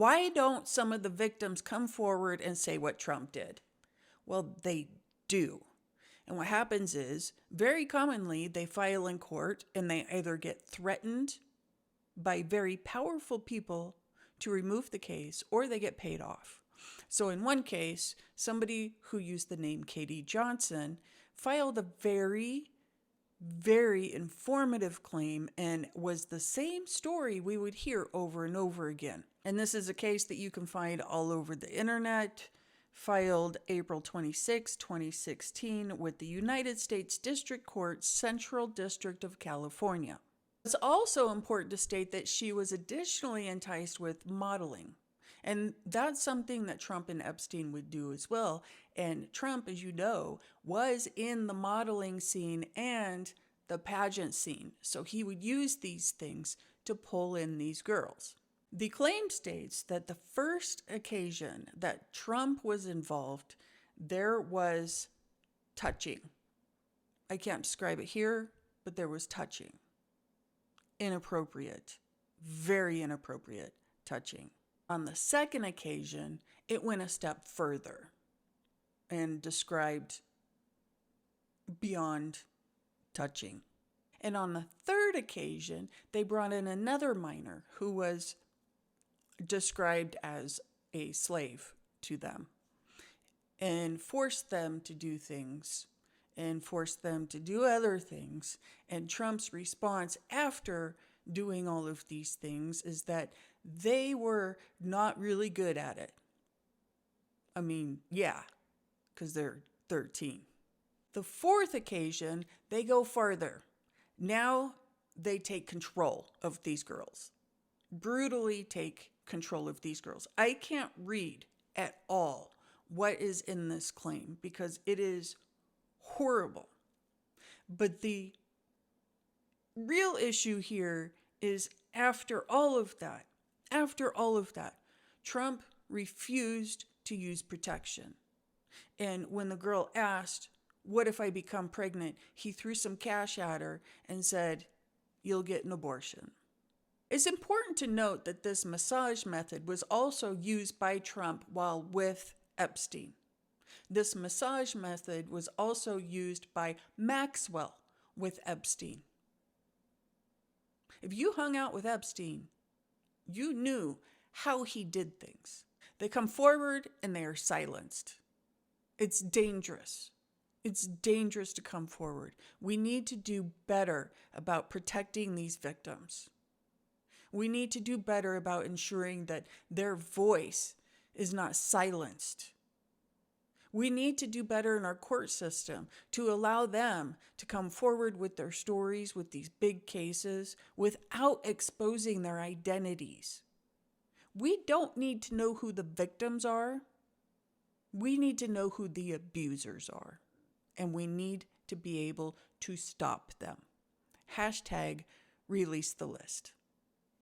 Why don't some of the victims come forward and say what Trump did? Well, they do. And what happens is, very commonly, they file in court and they either get threatened by very powerful people to remove the case, or they get paid off. So in one case, somebody who used the name Katie Johnson filed a very, very informative claim and was the same story we would hear over and over again. And this is a case that you can find all over the internet, filed April 26, 2016 with the United States District Court, Central District of California. It's also important to state that she was additionally enticed with modeling. And that's something that Trump and Epstein would do as well. And Trump, as you know, was in the modeling scene and the pageant scene. So he would use these things to pull in these girls. The claim states that the first occasion that Trump was involved, there was touching. I can't describe it here, but there was touching. Inappropriate, very inappropriate touching. On the second occasion, it went a step further and described beyond touching. And on the third occasion, they brought in another minor who was described as a slave to them and forced them to do things and forced them to do other things. And Trump's response after doing all of these things is that they were not really good at it. I mean, yeah, because they're 13. The fourth occasion, they go farther. Now they take control of these girls, brutally take control of these girls. I can't read at all what is in this claim because it is horrible. But the real issue here is after all of that, Trump refused to use protection. And when the girl asked, "What if I become pregnant?" he threw some cash at her and said, "You'll get an abortion." It's important to note that this massage method was also used by Trump while with Epstein. This massage method was also used by Maxwell with Epstein. If you hung out with Epstein, you knew how he did things. They come forward and they are silenced. It's dangerous. It's dangerous to come forward. We need to do better about protecting these victims. We need to do better about ensuring that their voice is not silenced. We need to do better in our court system to allow them to come forward with their stories, with these big cases, without exposing their identities. We don't need to know who the victims are. We need to know who the abusers are. And we need to be able to stop them. #release the list.